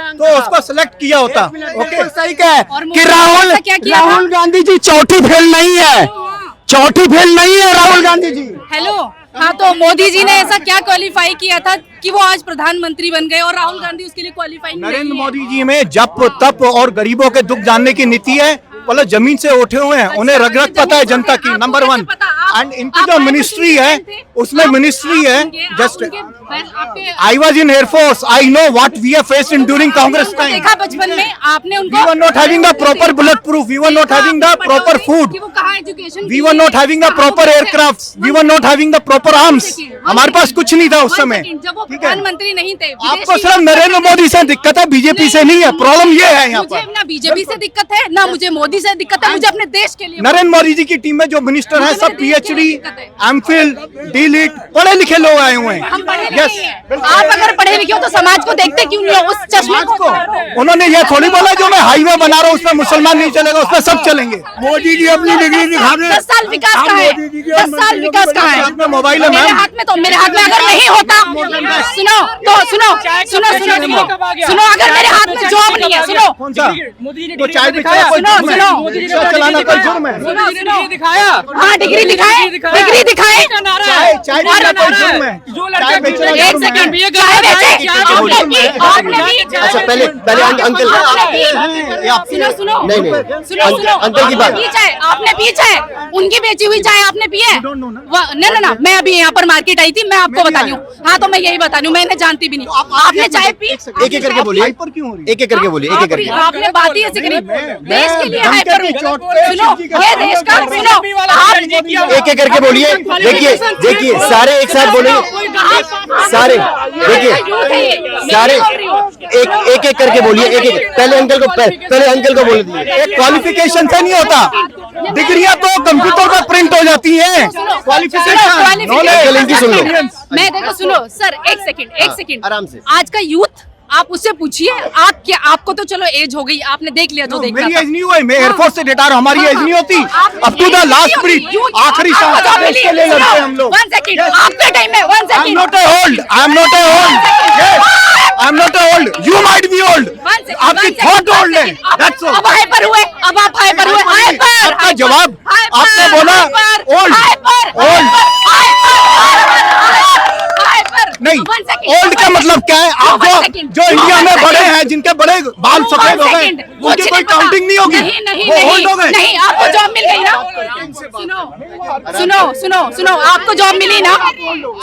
तो उसको सिलेक्ट किया होता। ओके, सही क्या है और कि राहुल गांधी जी चौथी फेल नहीं है, चौथी फेल नहीं है राहुल गांधी जी। हेलो, हाँ, तो मोदी जी ने ऐसा क्या क्वालिफाई किया था कि वो आज प्रधानमंत्री बन गए और राहुल गांधी उसके लिए क्वालिफाई नहीं नरेंद्र है? मोदी जी में जप तप और गरीबों के दुख जानने की नीति है। मतलब जमीन से उठे हुए हैं, उन्हें रग रग पता है जनता की, नंबर वन। एंड इनकी जो मिनिस्ट्री है उसमें मिनिस्ट्री है just I was in air force, I know what we have faced in during Congress time. देखा बचपन में आपने उनको, We were not having the proper bulletproof, we were not having the proper food, वो कहाँ education, we were not having the proper aircrafts, we were not having the proper arms। हमारे पास कुछ नहीं था उस समय। जब वो ठीक है, प्रधानमंत्री नहीं थे, आपको सिर्फ नरेंद्र मोदी से दिक्कत है, बीजेपी से नहीं है। प्रॉब्लम ये है यहाँ मुझे पर ना बीजेपी से दिक्कत है, ना मुझे मोदी से दिक्कत है, मुझे अपने देश के लिए। नरेंद्र मोदी जी की टीम में जो मिनिस्टर हैं सब पीएचडी, एमफिल, डीलिट, पढ़े लिखे लोग आए हुए हम पढ़े हैं। लिखे यस, हैं। आप अगर पढ़े लिखे हो तो समाज को देखते क्यों नहीं हो? उस चश्मे समाज को उन्होंने ये थोड़ी बोला जो मैं हाईवे बना रहा हूँ उसमें मुसलमान नहीं चलेगा, उसमें सब चलेंगे। मोदी जी अपनी डिग्री दिखा रहे हैं। 10 साल विकास कहाँ है? 10 साल विकास कहाँ है? अपना मोबाइल है मेरे मैम, हाथ में, तो मेरे हाथ में अगर नहीं होता, सुनो तो सुनो सुनो सुनो सुनो सुनो, अगर मेरे हाथ में जॉब नहीं है, सुनो कौन सा तो चाय बेचना कोई जुर्म है? रिक्शा चलाना कोई जुर्म है? दिखाया, हाँ, डिग्री दिखाए, डिग्री दिखाए। चाय बेचना कोई जुर्म है? चाय बेचना एक जुर्म है? सेकंड, चाय बेचे, आपने भी अच्छा, पहले अंकल सुनो सुनो नहीं सुनो सुनो, अंकल की बात। पी चाय, आपने पी चाय, उनकी बेची हुई चाय आपने पी है? ना ना, मैं अभी यहाँ पर मार्केट आई थी, मैं आपको बता रही हूँ। हाँ, तो मैं यही बता रही हूँ, मैंने जानती भी नहीं। आपने चाय पी? एक एक करके बोलिए, हाइपर क्यों हो रही है? एक एक करके बोलिए, एक एक करके। आपने बात ही ऐसी करी, देश के लिए धमकी हाइपर की हूँ। चोट पे सुनो, शिव जी का ये देश का, सुनो आप एक एक करके बोलिए। देखिए सारे एक साथ बोलेंगे, सारे देखिए सारे एक एक करके बोलिए। एक एक पहले अंकल को बोल दीजिए। एक क्वालिफिकेशन से नहीं होता, डिग्रियां तो कंप्यूटर पर प्रिंट हो जाती हैं। क्वालिफिकेशन अंकल इनकी सुन लो। मैं देखो, सुनो सर, एक सेकंड आराम से। आज का यूथ, आप उससे पूछिए, आप क्या, आपको तो चलो एज हो गई, आपने देख लिया जो देखना मेरी था। एज नहीं हुई, मैं एयरफोर्स से रिटायर, हमारी एज नहीं होती। Up to the last breath, आखिरी सांस देश के लिए लड़ते हैं हम लोग। 1 सेकंड, आपके टाइम में 1 I am second, not old, I am not old, I am not old, you might be old, आपकी थॉट ओल्ड है, दैट्स ऑल। अब हाइपर हुए, अब आप हाइपर हुए, हाइपर। आपका जवाब आपने बोला ओल्ड, नहीं, ओल्ड का मतलब क्या है? आप जो इंडिया में बड़े हैं, जिनके बड़े बाल सफेद हो गए, उनकी कोई काउंटिंग नहीं होगी, वो ओल्ड हो गए। नहीं, आपको जॉब मिल गई ना? सुनो, आपको जॉब मिली ना?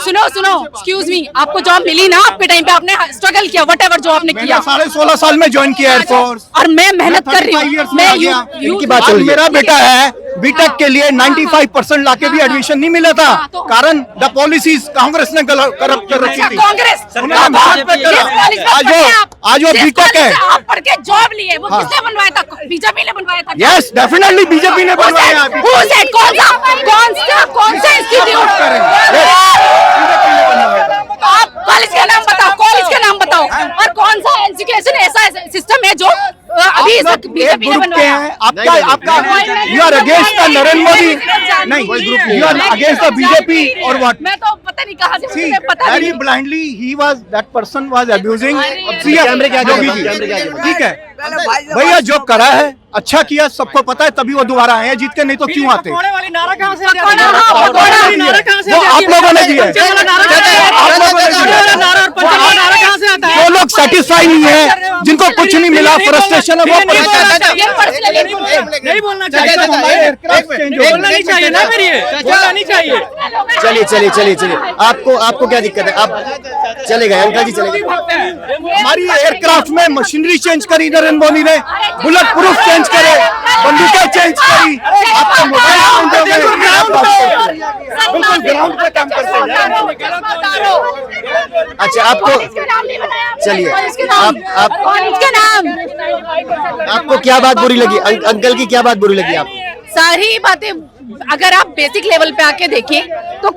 सुनो, एक्सक्यूज मी, आपको जॉब मिली ना? आपके टाइम पे आपने स्ट्रगल किया, व्हाटएवर जो आपने मैंने किया। 16.5 साल में ज्वाइन किया एयरफोर्स, और मैं मेहनत कर रही हूँ, मैं इनकी बात चल रही है। मेरा बेटा है बीटेक के लिए 95% लाके भी एडमिशन नहीं मिला था, कारण द पॉलिसीज कांग्रेस ने करप्ट कर रखी थी। कांग्रेस उन्होंने हाथ पे करा। आज वो बीटेक है। आप पढ़ के जॉब लिए, वो किसने बनवाया था? बीजेपी ने बनवाया था। यस, डेफिनेटली बीजेपी ने बनवाया है। कौन सा इंस्टीट्यूट? आप कॉलेज का नाम बताओ, और कौन सा एजुकेशन ऐसा सिस्टम है जो अभी बीजेपी ने बनवाया? आपका you are against the Narendra Modi, नहीं, you are against the BJP और व्हाट? मैं तो पता नहीं कहाँ से, See, मुझे पता very नहीं। blindly he was abusing कैमरे के आगे योगी बताओ, जी। कैमरे के आगे बताओ। ठीक है भैया, जो करा है अच्छा किया, सबको पता है, तभी वो दोबारा आए हैं, जीत के नहीं तो क्यों आते? पकौड़े वाली नारा कहाँ से? पकौड़ा, नारा कहाँ से? वो आप लोगों ने दिया है, आप लोगों ने दिया है। नारा और पंचम वाला नारा कहाँ से आता है? जो लोग सेटिस्फाई नहीं है, जिनको कुछ नहीं मिला, फ्रस्ट्रेशन है, वो नहीं बोलना चाहिए, बोलना नहीं चाहिए ना, मेरी बोलना नहीं चाहिए। चलिए आपको क्या दिक्कत है? आप चले गए अंकल जी, चले गए। हमारी एयरक्राफ्ट में मशीनरी चेंज करी नरेंद्र मोदी ने, बुलेट प्रूफ चेंज करे, बंदूकें चेंज करी, आपका मोबाइल चेंज हो गए, बिल्कुल ग्राउंड पे काम करते हैं। अच्छा, आपको चलिए, आपको क्या बात बुरी लगी? अंकल की क्या बात बुरी लगी आपको? सारी बातें अगर आप बेसिक लेवल पे आके देखें तो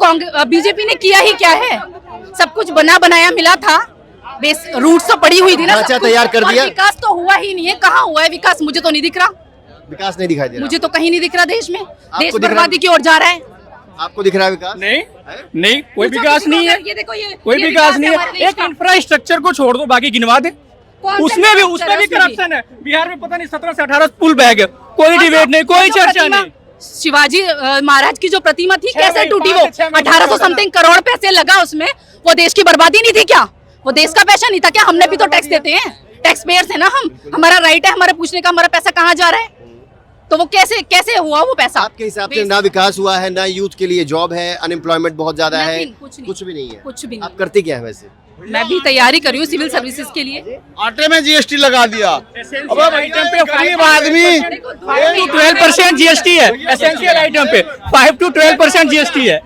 बीजेपी ने किया ही क्या है? सब कुछ बना बनाया मिला था, बेस रूट्स तो पड़ी हुई थी ना, ढांचा तैयार कर दिया, विकास तो हुआ ही नहीं है। कहाँ हुआ है विकास? मुझे तो नहीं दिख रहा, विकास नहीं दिखाई दे रहा। मुझे तो कहीं नहीं दिख रहा देश में। देश दिख रहा है? बर्बादी की ओर जा रहा है। आपको दिख रहा है विकास? नहीं, कोई विकास नहीं है, ये देखो, ये कोई विकास नहीं है। हमारे देश एक का। इंफ्रास्ट्रक्चर को छोड़ दो, बाकी गिनवा दे। उसमें भी करप्शन है। बिहार में पता नहीं 17 से 18 पुल बह गए, कोई डिबेट नहीं, कोई चर्चा नहीं। शिवाजी महाराज की जो प्रतिमा थी कैसे टूटी? वो 1800 समथिंग करोड़ पैसे लगा उसमें, वो देश की बर्बादी नहीं थी क्या? वो देश का पैसा नहीं था क्या? हमने भी तो टैक्स देते हैं, टैक्स पेयर्स है ना हम, हमारा राइट है हमारा पूछने का, हमारा पैसा कहाँ जा रहा है? तो वो कैसे हुआ वो पैसा? आपके हिसाब से ना विकास हुआ है, ना यूथ के लिए जॉब है, अनएम्प्लॉयमेंट बहुत ज्यादा है, कुछ भी नहीं है। कुछ भी नहीं। आप करते क्या है वैसे? मैं भी तैयारी कर रही हूँ सिविल सर्विसेज के लिए। आटे में जीएसटी लगा दिया। अब आइटम पे गरीब आदमी 12% जीएसटी है, एसेंशियल आइटम पे 5 to 12% जीएसटी है।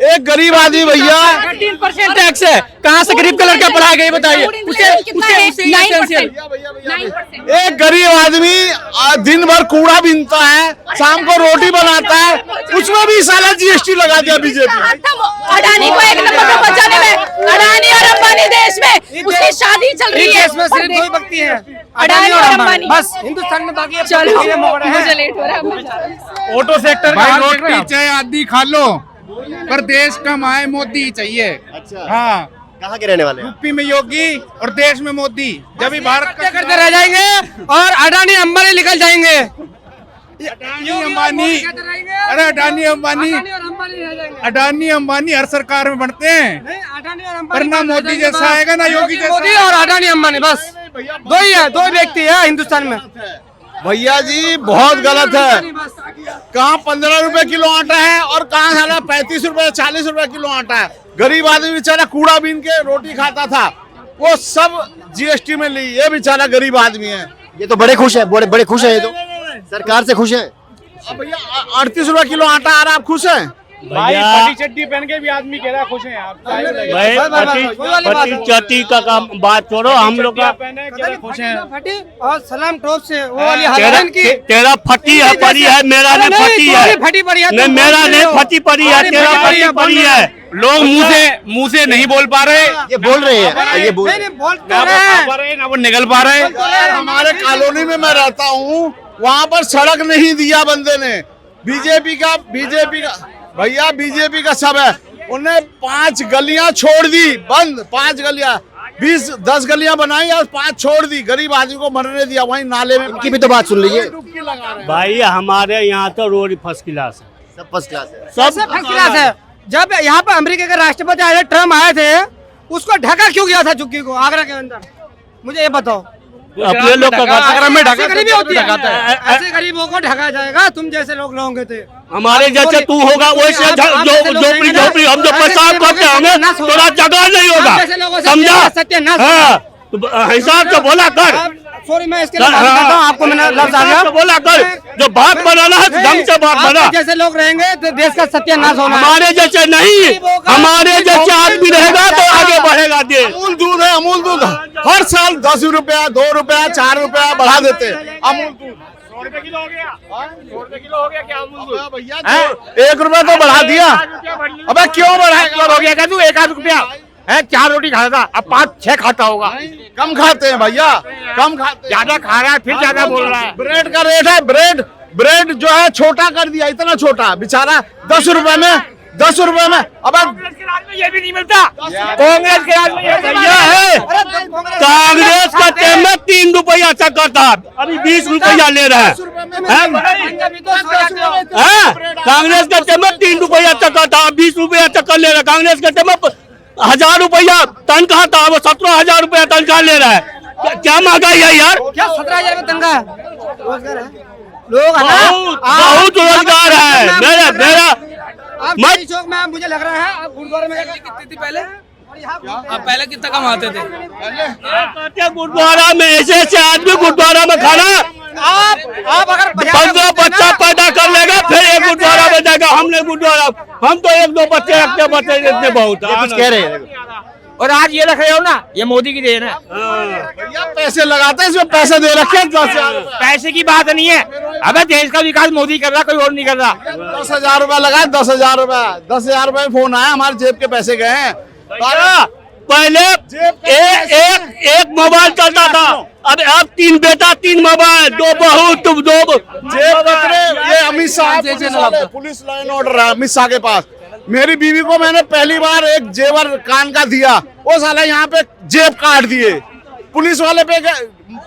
एक गरीब आदमी भैया 13% टैक्स है। कहाँ से गरीब का लड़का पढ़ा गया बताइए? उसे 9%। एक गरीब आदमी दिन भर कूड़ा बीनता है, शाम को रोटी बनाता है, उसमें भी साला जीएसटी लगा दिया बीजेपी। अडानी को एक नंबर पे पहुंचाने में, अडानी और अंबानी देश में उसकी शादी चल रही है। इसमें सिर्फ दो ही व्यक्ति हैं, अडानी और अंबानी, बस हिंदुस्तान में। बाकी चलो मुझे लेट हो रहा है। ऑटो सेक्टर भाई रोटी चाहे आदि खा लो, पर देश कमाए मोदी चाहिए। अच्छा, हाँ, कहाँ के रहने वाले हैं? यूपी में योगी और देश में मोदी। जब भी भारत का करते रह जाएंगे और अडानी अंबानी निकल जाएंगे। अडानी अंबानी, अरे अडानी अंबानी हर सरकार में बनते हैं, पर ना मोदी जैसा आएगा ना योगी जैसा। मोदी और अडानी अंबानी बस दो ही है, दो व्यक्ति है हिंदुस्तान में। भैया जी बहुत गलत है। कहाँ 15 रुपए किलो आटा है और कहाँ साला 35 रुपए 40 रुपए किलो आटा है। गरीब आदमी बेचारा कूड़ा बीन के रोटी खाता था, वो सब जीएसटी में ली। ये बेचारा गरीब आदमी है। ये तो बड़े खुश है, बड़े खुश है। ये तो सरकार से खुश है। अब भैया 38 रुपए किलो आटा आ रहा, आप खुश हैं? भाई फटी चड्डी पहन के भी आदमी कह रहा खुश हैं आप। भाई चट्टी का काम बात छोड़ो, हम लोग का खुश हैं। फटी और सलाम टॉप से वो वाली हजारन की तेरा फटी है पड़ी है, मेरा नहीं फटी है। फटी पड़ी है, नहीं मेरा नहीं फटी पड़ी है, तेरा फटी पड़ी है। लोग मुंह से नहीं बोल पा रहे, ये बोल रहे हैं, ये बोल नहीं बोल ना वो पा रहे ना वो निकल पा रहे। हमारे कॉलोनी में मैं रहता हूँ, वहाँ पर सड़क नहीं दिया बंदे ने। बीजेपी का भैया बीजेपी का सब है। उन्हें 5 गलियां छोड़ दी बंद, 5 गलियां 10 गलियां बनाई और 5 छोड़ दी। गरीब आदमी को मरने दिया वहीं नाले में। उनकी भी तो बात सुन लीजिए। भाई हमारे यहाँ तो रोड फर्स्ट क्लास है, सब फर्स्ट क्लास है। सब फर्स्ट क्लास है। जब यहाँ पर अमेरिका के राष्ट्रपति आए ट्रम्प आए थे, उसको ढका क्यों गया था चुक्की को आगरा के अंदर? मुझे ये बताओ। अपने लोग का आगरा में ढका गरीबी होती है, ऐसे गरीबों को ढका जाएगा। तुम जैसे लोग होंगे थे, हमारे जैसे तू होगा वैसे झोपड़ी हम जो पेशाब करते होंगे थोड़ा जगह नहीं होगा, समझा? सत्यानाश। हाँ, हिसाब से बोला कर। सॉरी मैं इसके लिए बात करता हूँ, आपको मैंने लफ्ज आ गया। बोला कर, जो बात बनाना है ढंग से बात बना। आप जैसे लोग रहेंगे तो देश का सत्यानाश होना है। हमारे जैसे नहीं, हमारे जैसे आदमी रहेगा तो आगे बढ़ेगा देश। अमूल दूध है, अमूल दूध हर साल 10 रुपया 2 रुपया 4 रुपया बढ़ा देते हैं। अमूल दूध 100 रुपए किलो हो गया, 100 रुपए किलो हो गया क्या अमूल दूध? भैया 1 रुपया तो बढ़ा दिया। अबे क्यों बढ़ाएगा? हो गया क्या तू? 1 रुपया है, 4 रोटी खाता था, अब 5-6 खाता होगा। कम खाते हैं भैया, कम खाते। ज्यादा खा रहा है, फिर ज्यादा बोल रहा है। ब्रेड का रेट है, ब्रेड जो है छोटा कर दिया, इतना छोटा बेचारा 10 रुपए में। अब ये भी नहीं मिलता। कांग्रेस के राज में ये है। कांग्रेस का टाइम में 3 रुपया चक्कर था, अभी 20 रुपया ले रहा है। कांग्रेस का टाइम में 3 रुपया चक्कर था, 20 रुपया चक्कर ले रहा है। कांग्रेस के टाइम में 1000 रुपया तनख्वाह था, वो 17,000 रुपया तनख्वाह ले रहा है। क्या महंगाई है यार? क्या 17,000 तनख्वाह रोजगार है? लोग बहुत रोजगार है। मेरा मत चौक में मुझे लग रहा है आप गुरुद्वारे में कितनी थी पहले? आप पहले कितना कमाते थे? गुरुद्वारा में ऐसे आदमी गुरुद्वारा में खाना आप अगर 15 बच्चा पैदा कर लेगा फिर एक गुरुद्वारा में जाएगा। हमने गुरुद्वारा, हम तो 1-2 बच्चे रखते, बच्चे देते बहुत। कुछ कह रहे हैं और आज ये रख रहे हो ना, ये मोदी की देन है। भैया पैसे लगाते हैं, इसमें पैसे दे रखे हैं 10,000। पैसे की बात नहीं है, अबे देश का विकास मोदी कर रहा, कोई और नहीं कर रहा। 10,000 रुपया लगाए, 10,000 रुपया 10,000 रुपये फोन आया, हमारे जेब के पैसे गए हैं। पहले एक मोबाइल चलता था, अब 3 बेटा 3 मोबाइल, 2 बहू तुम 2 जेब कतरे। ये Amit Shah police law and order है अमित शाह के पास। मेरी बीवी को मैंने पहली बार एक जेवर कान का दिया, वो साला यहाँ पे जेब काट दिए। पुलिस वाले पे गए,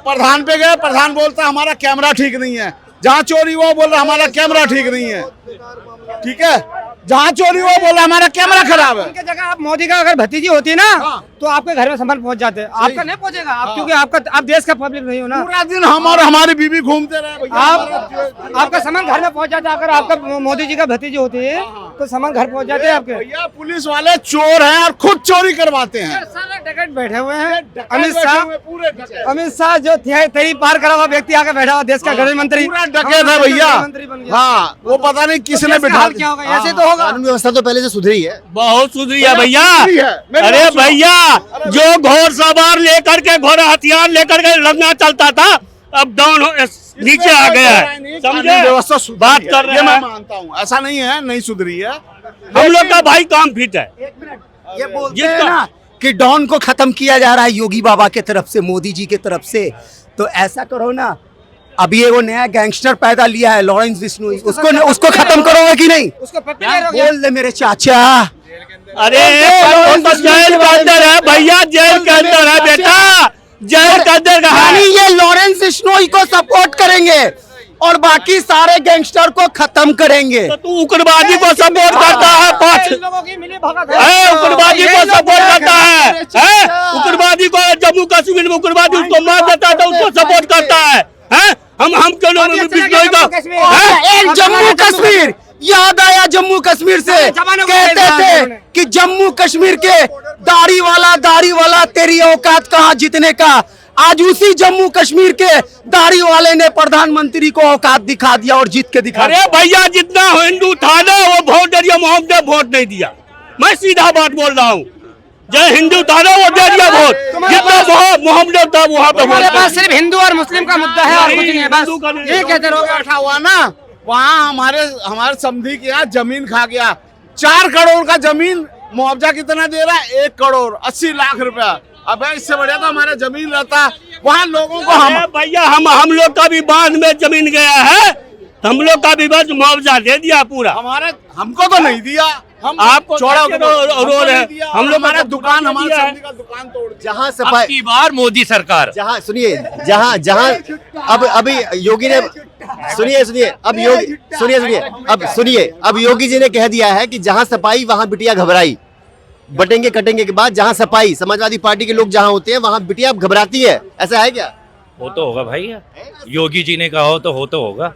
प्रधान पे गए, प्रधान बोलता हमारा कैमरा ठीक नहीं है। जहाँ चोरी हुआ बोल रहा हमारा कैमरा ठीक नहीं है। ठीक है, जहाँ चोरी हुआ बोल रहा हमारा कैमरा खराब है। उनके जगह आप मोदी का अगर भतीजी होती ना तो आपके घर में सामान पहुंच जाते। आपका नहीं पहुंचेगा, आप क्योंकि आप देश का पब्लिक नहीं हो ना। पूरा दिन हम और हमारी बीवी घूमते रहे भैया। आपका सामान घर में पहुंच जाता। अगर आपका मोदी जी का भतीजी होती है तो सामान घर पहुंच जाते हैं आपके। भैया पुलिस वाले चोर हैं और खुद चोरी करवाते हैं। सारे डकैत बैठे हुए हैं। पूरे अमित शाह जो तरी पार करा हुआ व्यक्ति आके बैठा हुआ, देश का गृह मंत्री पूरा डकैत है भैया। हाँ, वो पता नहीं किसने बिठा क्या होगा, ऐसे तो होगा। कानून व्यवस्था तो पहले से सुधरी है। बहुत सुधरी है भैया। सुधरी है। मेरी अरे बात सुनो। भैया, जो घोड़ सवार लेकर के घोड़ा हथियार लेकर के लड़ना चलता था, अब डाउन नीचे आ गया है। समझे? व्यवस्था बात कर रहे ये मैं हैं। मानता हूँ, ऐसा नहीं है, नहीं सुधरी है। हम लोग का भाई काम फिट है। ये बोलते हैं ना कि डॉन को खत्म किया जा रहा है योगी बाबा के तरफ से, मोदी जी के तरफ से। तो ऐसा करो ना, अभी ये वो नया गैंगस्टर पैदा लिया है लॉरेंस बिश्नोई, उसको खत्म करोगे कि नहीं? उसको पप्पी बोल दे मेरे चाचा। अरे वो तो जेल के अंदर है भैया, जेल के अंदर है बेटा, जेल के अंदर का यानी है। ये लॉरेंस बिश्नोई को सपोर्ट करेंगे और बाकी सारे गैंगस्टर को खत्म करेंगे। तो तू उग्रवादी को सपोर्ट करता है, पांच लोगों की मिली भगत उग्रवादी को सपोर्ट करता है। उग्रवादी को जम्मू कश्मीर में उग्रवादी उसको मार देता है तो उसको सपोर्ट करता है। हम क्यों बिश्नोई का एक जम्मू कश्मीर याद आया, जम्मू कश्मीर से कहते थे कि जम्मू कश्मीर के दाढ़ी वाला तेरी औकात कहाँ जीतने का। आज उसी जम्मू कश्मीर के दाढ़ी वाले ने प्रधानमंत्री को औकात दिखा दिया और जीत के दिखा दिया। अरे भैया, जितना हिंदू था ना वो वोट दे दिया, मोहम्मद ने वोट नहीं दिया। मैं सीधा बात बोल रहा हूँ, जो हिंदू था ना वो दे दिया वोट, जितना मोहम्मद था वहाँ पे हमारे पास वोट। सिर्फ हिंदू और मुस्लिम का मुद्दा है और कुछ नहीं है। बस ये कहते रहो। बैठा हुआ ना वहाँ हमारे समधी के यहाँ जमीन खा गया। 4 करोड़ का जमीन मुआवजा कितना दे रहा है? 1 करोड़ 80 लाख रुपया। अब इससे बढ़िया तो हमारा जमीन रहता, वहाँ लोगों को अरे भैया, हम लोग का भी बांध में जमीन गया है, हम लोग का भी बस मुआवजा दे दिया पूरा। हमको तो नहीं दिया। हम आपको चौड़ा कैसे रो रहे हैं? हम लोग हमारा दुकान, हमारे दिया है। समधी का दुकान तोड़ दिया। जहाँ सफाई की बार मोदी सरकार, जहाँ सुनिए, जहाँ अब अभी योगी ने सुनिए अब योगी जी ने कह दिया है कि जहाँ सफाई वहाँ बिटिया घबराई। बटेंगे कटेंगे के बाद जहाँ सफाई, समाजवादी पार्टी के लोग जहाँ होते हैं वहाँ बिटिया घबराती है। ऐसा है क्या? हो तो होगा भाई, योगी जी ने कहा हो तो होगा।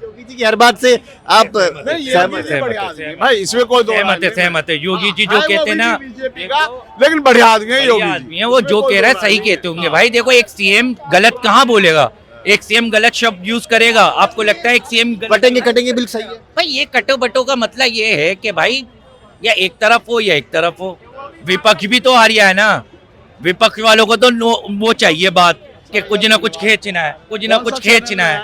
योगी जी की हर बात से आप नहीं, ये सहमत भी है, बढ़िया सहमत आदमी है। है भाई, इसमें कोई दो राय नहीं। सहमत है। योगी जी जो है, कहते हैं ना, वो भी बीजेपी का, लेकिन बढ़िया आदमी है योगी आदमी है वो, जो कह रहा है सही कहते होंगे भाई। देखो, एक सीएम गलत कहाँ बोलेगा, एक सीएम गलत शब्द यूज करेगा? आपको लगता है एक सीएम बटेंगे कटेंगे बिल्कुल सही है। भाई ये कटो बटो का मतलब ये है कि भाई या एक तरफ हो या एक तरफ हो। विपक्ष भी तो हारिया है ना, विपक्ष वालों को तो वो चाहिए बात कि कुछ ना कुछ खींचना है, कुछ ना कुछ खींचना है,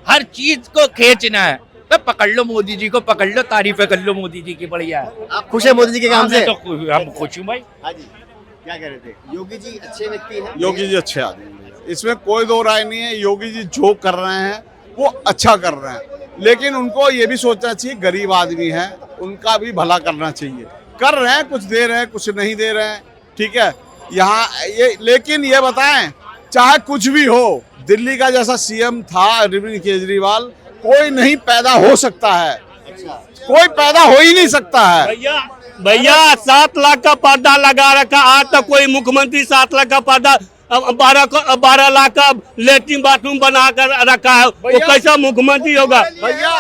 हर चीज को खींचना है। तो पकड़ लो मोदी जी को, पकड़ लो, तारीफें कर लो मोदी जी की, बढ़िया है। आप खुश है मोदी जी के काम से? तो हम खुश हूँ भाई। हाँ जी, क्या कह रहे थे? योगी जी अच्छे व्यक्ति हैं। योगी जी अच्छे आदमी हैं, इसमें कोई दो राय नहीं है। योगी जी जो कर रहे हैं वो अच्छा कर रहे हैं, लेकिन उनको ये भी सोचना चाहिए गरीब आदमी है, उनका भी भला करना चाहिए। कर रहे हैं, कुछ दे रहे हैं, कुछ नहीं दे रहे हैं, ठीक है। यहाँ ये, लेकिन ये बताएं, चाहे कुछ भी हो, दिल्ली का जैसा सीएम था अरविंद केजरीवाल, कोई नहीं पैदा हो सकता है, कोई पैदा हो ही नहीं सकता है। भैया 7 लाख का पर्दा लगा रखा, आज तक कोई मुख्यमंत्री 7 लाख का पर्दा 12 लाख का लेटरिन बाथरूम बना कर रखा है, वो कैसा मुख्यमंत्री होगा? भैया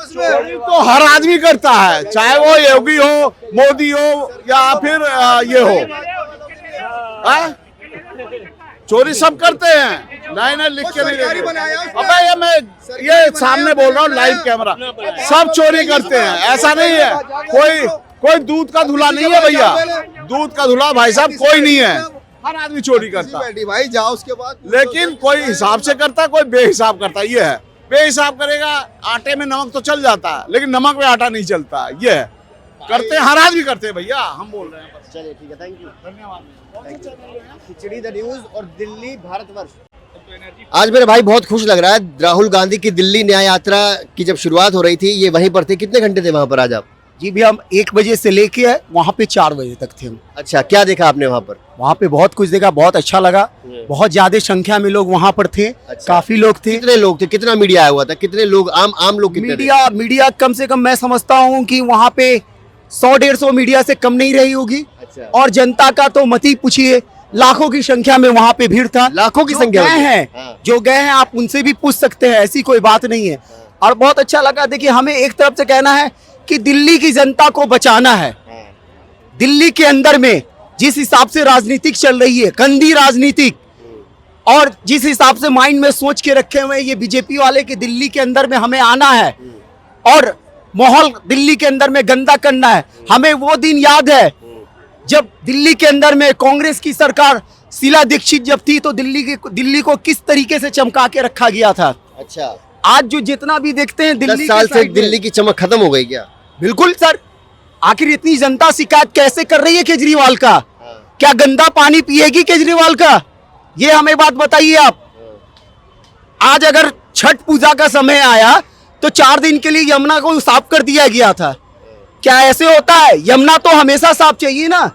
चोरी तो हर आदमी करता है, चाहे वो योगी हो, मोदी हो या फिर ये हो। चोरी सब करते हैं, नहीं लिख के नहीं देते। अबे ये मैं ये सामने बोल रहा हूँ, लाइव कैमरा, सब चोरी करते हैं। ऐसा नहीं है, कोई दूध का धुला नहीं है भैया, दूध का धुला भाई साहब कोई नहीं है, हर आदमी चोरी करता है भाई। जाओ उसके बाद, लेकिन कोई हिसाब से करता है, कोई बेहिसाब करता है। ये है, बेहिसाब करेगा, आटे में नमक तो चल जाता है, लेकिन नमक में आटा नहीं चलता। ये है, करते हैं, हर आदमी करते हैं भैया, हम बोल रहे हैं। चलिए ठीक है, थैंक यू, धन्यवाद। खिचड़ी द न्यूज और दिल्ली भारतवर्ष। आज मेरे भाई बहुत खुश लग रहा है। राहुल गांधी की दिल्ली न्याय यात्रा की जब शुरुआत हो रही थी, ये वहीं पर थे। कितने घंटे थे वहां पर आज आप? जी भैया, हम 1 बजे से लेके वहाँ पे 4 बजे तक थे हम। अच्छा, क्या देखा आपने वहाँ पर? वहाँ पे बहुत कुछ देखा, बहुत अच्छा लगा। बहुत ज्यादा संख्या में लोग वहाँ पर थे। अच्छा। काफी लोग थे। कितने लोग थे? कितना मीडिया आया हुआ था? कितने लोग, आम लोग कितने थे? मीडिया कम से कम मैं समझता हूँ कि वहाँ पे 100-150 मीडिया से कम नहीं रही होगी। अच्छा। और जनता का तो मत ही पूछिए, लाखों की संख्या में वहाँ पे भीड़ था। लाखों की जो संख्या गए में? हैं, हाँ। जो गए हैं आप उनसे भी पूछ सकते हैं, ऐसी कोई बात नहीं है। और बहुत अच्छा लगा। देखिए, हमें एक तरफ से कहना है कि दिल्ली की जनता को बचाना है। दिल्ली के अंदर में जिस हिसाब से राजनीतिक चल रही है, गंदी राजनीतिक, और जिस हिसाब से माइंड में सोच के रखे हुए हैं ये बीजेपी वाले कि दिल्ली के अंदर में हमें आना है और माहौल दिल्ली के अंदर में गंदा करना है। हमें वो दिन याद है जब दिल्ली के अंदर में कांग्रेस की सरकार, शीला दीक्षित जब थी, तो दिल्ली को किस तरीके से चमका के रखा गया था। अच्छा, आज जो जितना भी देखते हैं 10 दिल्ली साल के से साइड में- दिल्ली की चमक खत्म हो गई क्या? बिल्कुल सर। आखिर इतनी जनता शिकायत कैसे कर रही है केजरीवाल का? क्या गंदा पानी पिएगी केजरीवाल का? ये हमें बात बताइए आप। आज अगर छठ पूजा का समय आया तो 4 दिन के लिए यमुना को साफ कर दिया गया था। क्या ऐसे होता है? यमुना तो हमेशा साफ चाहिए ना।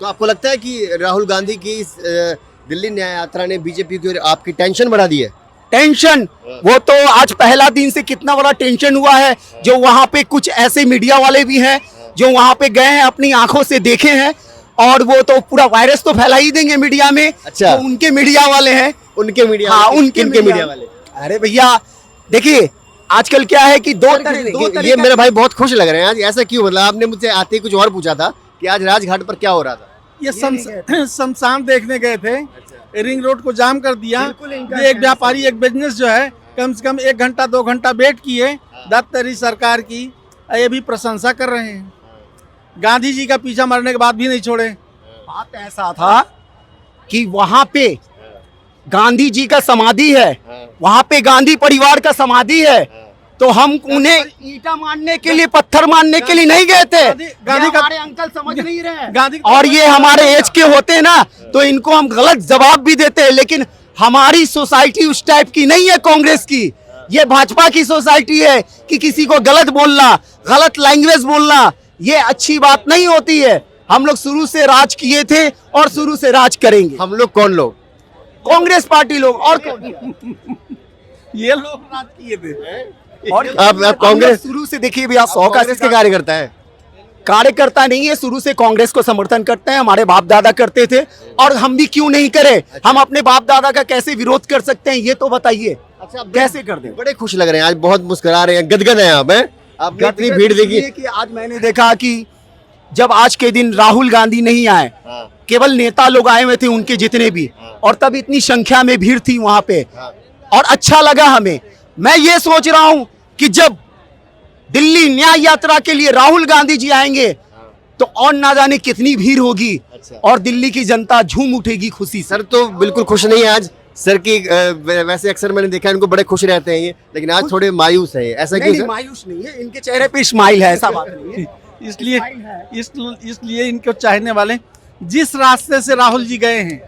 तो आपको लगता है कि राहुल गांधी की इस दिल्ली न्याय यात्रा ने बीजेपी की आपकी टेंशन बढ़ा दी है? टेंशन, वो तो आज पहला दिन से कितना बड़ा टेंशन हुआ है। जो वहां पे कुछ ऐसे मीडिया वाले भी हैं जो वहां पे गए हैं, अपनी आंखों से देखे हैं, और वो तो पूरा वायरस तो फैला ही देंगे मीडिया में। अच्छा। तो उनके मीडिया वाले हैं। उनके मीडिया हाँ, वाले? उनके किनके मीडिया वाले? अरे भैया देखिए, आजकल क्या है कि दो ये मेरे भाई बहुत खुश लग रहे हैं आज। ऐसा क्यों? मतलब आपने मुझसे आते ही कुछ और पूछा था कि आज राजघाट पर क्या हो रहा था? ये शमशान देखने गए थे। रिंग रोड को जाम कर दिया। ये एक व्यापारी, एक बिजनेस जो है, कम से कम 1 घंटा 2 घंटा वेट किए दत्तरी सरकार की। ये भी प्रशंसा कर रहे हैं। गांधी जी का पीछा मरने के बाद भी नहीं छोड़े। बात ऐसा था कि वहां पे गांधी जी का समाधि है, वहां पे गांधी परिवार का समाधि है, तो हम उन्हें ईंटा मारने के लिए, पत्थर मारने के लिए नहीं गए थे। गांधी का- हमारे अंकल समझ नहीं रहे। गांधी और ये हमारे एज के होते ना तो इनको हम गलत जवाब भी देते हैं, लेकिन हमारी सोसाइटी उस टाइप की नहीं है कांग्रेस की। ये भाजपा की सोसाइटी है कि किसी को गलत बोलना, गलत लैंग्वेज बोलना, ये अच्छी बात नहीं होती है। हम लोग शुरू से राज किए थे और शुरू से राज करेंगे। हम लोग कौन लोग? कांग्रेस पार्टी लोग। और ये लोग राज किए थे। और आप कांग्रेस शुरू से देखिए भैया, 100 कांग्रेस के कार्यकर्ता है? कार्यकर्ता नहीं है, शुरू से कांग्रेस को समर्थन करते हैं। हमारे बाप दादा करते थे और हम भी क्यों नहीं करें। हम अपने बाप दादा का कैसे विरोध कर सकते हैं, ये तो बताइए। अच्छा, कैसे कर दें? बड़े खुश लग रहे हैं आज, बहुत मुस्कुरा रहे हैं, गदगद हैं आप। हैं आपने इतनी भीड़ देखी? कि आज मैंने देखा कि जब आज के दिन राहुल गांधी नहीं आए, केवल नेता लोग आए हुए थे उनके जितने भी, और तब इतनी संख्या में भीड़ थी वहां पे, और अच्छा लगा हमें। मैं ये सोच रहा हूं कि जब दिल्ली न्याय यात्रा के लिए राहुल गांधी जी आएंगे तो और ना जाने कितनी भीड़ होगी, और दिल्ली की जनता झूम उठेगी खुशी से। सर तो बिल्कुल खुश नहीं है आज। सर की वैसे अक्सर मैंने देखा है इनको बड़े खुश रहते हैं ये, लेकिन आज थोड़े मायूस है। ऐसा क्यों नहीं, सर? मायूस नहीं है, इनके चेहरे पे स्माइल है, ऐसा बात नहीं है। इसलिए इनको चाहने वाले, जिस रास्ते से राहुल जी गए हैं,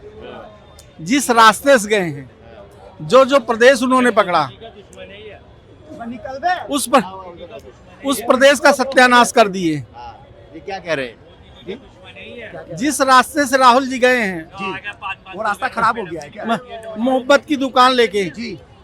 जिस रास्ते से गए हैं, जो जो प्रदेश उन्होंने पकड़ा, उस प्रदेश का सत्यानाश कर दिए। ये क्या कह रहे हैं? जिस रास्ते से राहुल जी गए हैं, वो रास्ता खराब हो गया है क्या? मोहब्बत की दुकान लेके,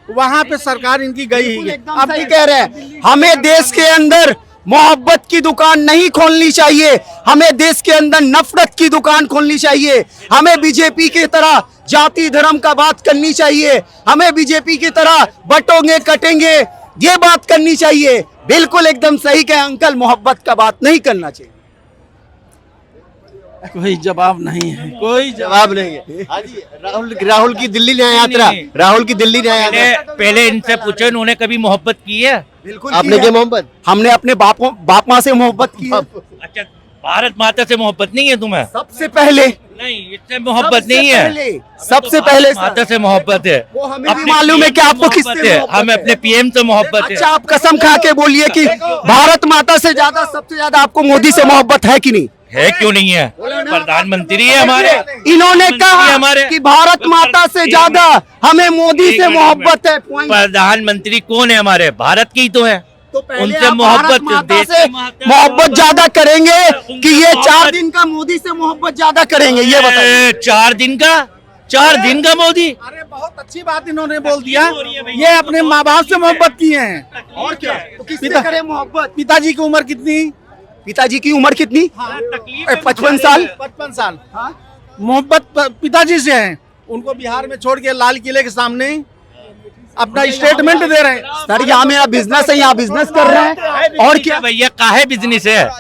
वहां पे सरकार इनकी गई ही है। अब भी कह रहे हैं, हमें देश के अंदर मोहब्बत की दुकान नहीं खोलनी चाहिए, हमें देश के अंदर नफरत की दुकान खोलनी चाहिए। हमें बीजेपी की तरह जाति धर्म का बात करनी चाहिए, हमें बीजेपी की तरह बटोगे कटेंगे ये बात करनी चाहिए। बिल्कुल एकदम सही कहे अंकल, मोहब्बत का बात नहीं करना चाहिए। कोई जवाब नहीं है, कोई जवाब नहीं है। हाँ जी, राहुल की दिल्ली न्याय यात्रा, राहुल की दिल्ली न्याय यात्रा, पहले इनसे पूछो इन्होंने कभी मोहब्बत की है? बिल्कुल आपने क्या मोहब्बत? हमने अपने बाप माँ से मोहब्बत की है। अच्छा, भारत माता से मोहब्बत नहीं है तुम्हें? सबसे पहले नहीं, इससे मोहब्बत नहीं है। सबसे पहले माता से मोहब्बत है। वो हमें भी अपने मालूम है कि PM आपको से किससे मोहब्बत है। मोहब्बत हमें है। अपने पीएम से मोहब्बत है। अच्छा, आप कसम खा के बोलिए कि भारत माता से ज्यादा, सबसे ज्यादा आपको मोदी से मोहब्बत है कि नहीं? है क्यों नहीं है? प्रधानमंत्री है हमारे। इन्होंने कहा हमारे कि भारत माता से ज्यादा हमें मोदी से मोहब्बत है। प्रधानमंत्री कौन है हमारे? भारत की ही तो है। तो पहले उनसे आप मोहब्बत भारत माता देश से की माता- मोहब्बत ज्यादा करेंगे कि ये मोहब्बत- 4 दिन का मोदी से मोहब्बत ज्यादा करेंगे, ये बताइए। 4 दिन का मोदी। अरे बहुत अच्छी बात इन्होंने बोल दिया, ये अपने माँ बाप से मोहब्बत किए हैं। और क्या, तो किससे पिता- करें मोहब्बत? पिताजी की उम्र कितनी? पिताजी की उम्र कितनी? 55 साल। 55 साल। मोहब्बत पिताजी से है, उनको बिहार में छोड़ के लाल किले के सामने अपना स्टेटमेंट दे रहे हैं। सर यहाँ मेरा बिजनेस है, यहाँ बिजनेस कर रहे हैं। और क्या भैया काहे बिजनेस है?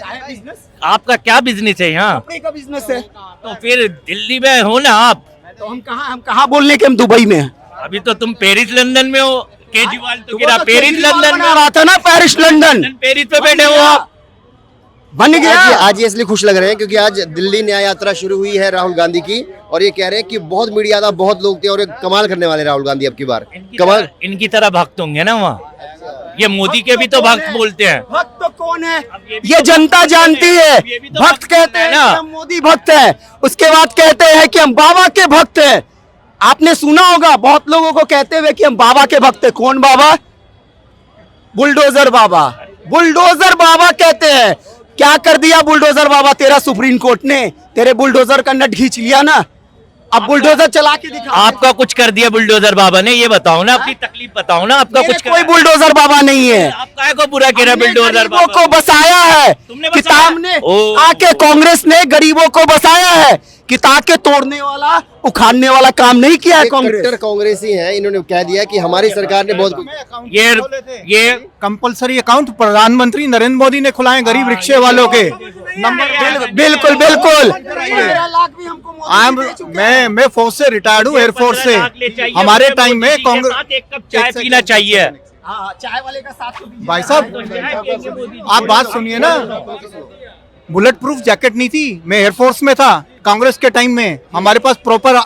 आपका क्या बिजनेस है यहाँ? कपड़े का बिजनेस है। तो फिर दिल्ली में हो ना आप? तो हम कहाँ बोलने के, हम दुबई में हैं। अभी तो तुम पेरिस लंदन में हो। केजरीवाल तो गिरा पेरिस लंदन में। रहा था ना, पेरिस लंदन पेरिस पे बैठे हो आप। बन गया। आज ये इसलिए खुश लग रहे हैं क्योंकि आज दिल्ली न्याय यात्रा शुरू हुई है राहुल गांधी की, और ये कह रहे हैं कि बहुत मीडिया था, बहुत लोग थे और ये कमाल करने वाले राहुल गांधी अब की बार कमाल। इनकी तरह भक्त होंगे ना वहाँ। ये मोदी के भी तो भक्त बोलते हैं। भक्त तो कौन है? ये जनता जानती है। भक्त कहते हैं कि हम मोदी भक्त है, उसके बाद कहते हैं कि हम बाबा के भक्त हैं। आपने सुना होगा बहुत लोगों को कहते हुए कि हम बाबा के भक्त हैं। कौन बाबा? बुलडोजर बाबा। बुलडोजर बाबा कहते हैं। क्या कर दिया बुलडोजर बाबा तेरा सुप्रीम कोर्ट ने? तेरे बुलडोजर का नट खींच लिया ना, अब बुलडोजर चला के दिखा। आपका कुछ कर दिया बुलडोजर बाबा ने? ये बताओ ना, अपनी तकलीफ बताओ ना। आपका कुछ कोई बुलडोजर बाबा नहीं है। आप काहे को बुरा कह रहे हैं बुलडोजर गरीबों बाबा को बसाया है। तुमने किताब बसाया? ने ओ। आके कांग्रेस ने गरीबों को बसाया है। किताब के तोड़ने वाला, उखाड़ने वाला काम नहीं किया है कांग्रेस। कट्टर कांग्रेसी हैं, इन्होंने कह दिया कि हमारी सरकार ने बहुत ये कंपलसरी अकाउंट प्रधानमंत्री नरेंद्र मोदी ने खुलाए गरीब रिक्शे वालों के। बिल्कुल बिल्कुल। मैं फोर्स से रिटायर्ड हूँ, एयरफोर्स से। हमारे टाइम में कांग्रेस एक कप चाय पीना चाहिए। चाय वाले का साथ तो दीजिए। भाई साहब आप बात सुनिए ना, बुलेट प्रूफ जैकेट नहीं थी। मैं एयरफोर्स में था कांग्रेस के टाइम में। हमारे पास प्रॉपर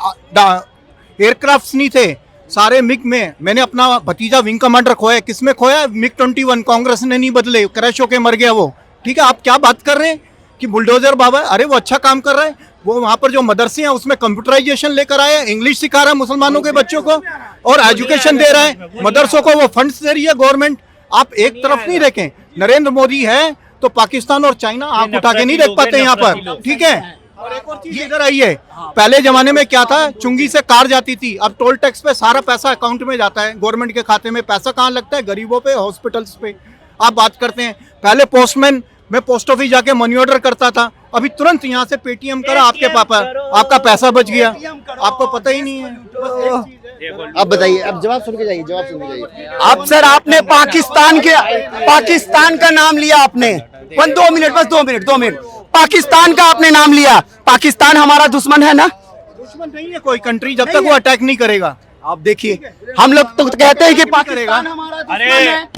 एयरक्राफ्ट्स नहीं थे, सारे मिग में। मैंने अपना भतीजा विंग कमांडर खोया। किसमें खोया? मिग 21। कांग्रेस ने नहीं बदले, क्रैश होके मर गया वो। ठीक है, आप क्या बात कर रहे हैं कि बुलडोजर बाबा? अरे वो अच्छा काम कर रहा है। वो वहाँ पर जो मदरसे हैं उसमें कंप्यूटराइजेशन लेकर आया, इंग्लिश सिखा रहा है मुसलमानों के बच्चों को और एजुकेशन दे रहा है। मदरसों को वो फंड्स दे रही है गवर्नमेंट। आप एक तरफ नहीं देखें, नरेंद्र मोदी है तो पाकिस्तान और चाइना आंख उठा के नहीं देख पाते यहाँ पर। ठीक है, और एक और चीज इधर आई है। पहले जमाने में क्या था, चुंगी से कार जाती थी, अब टोल टैक्स पे सारा पैसा अकाउंट में जाता है, गवर्नमेंट के खाते में। पैसा कहाँ लगता है? गरीबों पे, हॉस्पिटल्स पे। आप बात करते हैं, पहले पोस्टमैन, मैं पोस्ट ऑफिस जाके मनी ऑर्डर करता था, अभी तुरंत यहाँ से पेटीएम करा, आपके पापा, आपका पैसा बच गया, आपको पता ही नहीं है। अब बताइए, अब जवाब सुन के जाइए, जवाब सुन के जाइए। अब सर आपने पाकिस्तान का नाम लिया आपने। 2 मिनट, बस 2 मिनट। पाकिस्तान का आपने नाम लिया। पाकिस्तान हमारा दुश्मन है ना? दुश्मन नहीं है कोई कंट्री जब तक वो अटैक नहीं करेगा। आप देखिए, हम लोग तो कहते हैं कि पाकिस्तान करेगा। हमारा दुश्मन अरे है।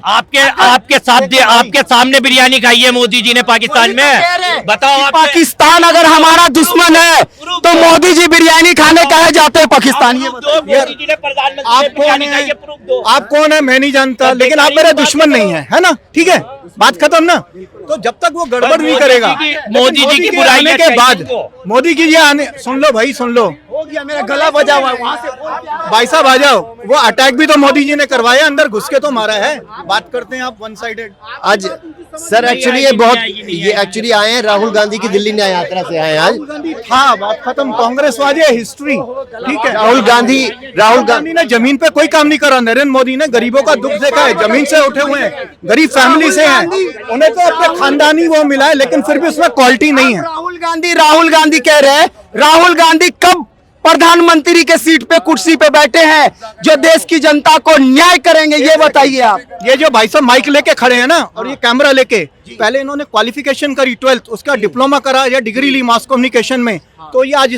आपके सामने बिरयानी खाई है मोदी जी ने पाकिस्तान में। बताओ आप। पाकिस्तान अगर हमारा दुश्मन है तो मोदी जी बिरयानी खाने काहे जाते हैं पाकिस्तान? ये आप कौन है? आप कौन है? मैं नहीं जानता, लेकिन आप मेरे दुश्मन नहीं है ना? ठीक है, बात खत्म ना। तो जब तक वो गड़बड़ नहीं करेगा, मोदी जी की बुराई आने के बाद, मोदी की आने, सुन लो भाई, सुन लो, हो गया, मेरा गला बजा हुआ है वहां से। भाई साहब आ जाओ। वो अटैक भी तो मोदी जी ने करवाया, अंदर घुस के तो मारा है। बात करते हैं आप वन साइडेड। आज सर एक्चुअली ये एक्चुअली आए हैं राहुल गांधी की दिल्ली न्याय यात्रा से आए हैं आज। हाँ, बात खत्म। कांग्रेस वादी है, हिस्ट्री। ठीक है, राहुल गांधी ने जमीन पे कोई काम नहीं करा। नरेंद्र मोदी ने गरीबों का दुख देखा है, जमीन से उठे हुए हैं, गरीब फैमिली से हैं, उन्हें तो अपने खानदानी वो मिला है, लेकिन फिर भी उसमें क्वालिटी नहीं है। राहुल गांधी कह रहे हैं, राहुल गांधी कब प्रधानमंत्री के सीट पे, कुर्सी पे बैठे हैं जो देश की जनता को न्याय करेंगे? ये बताइए आप। ये जो भाई साहब माइक लेके खड़े हैं ना, और ये कैमरा लेके, पहले इन्होंने क्वालिफिकेशन करी 12th, उसका डिप्लोमा करा या डिग्री ली मास कम्युनिकेशन में, तो ये आज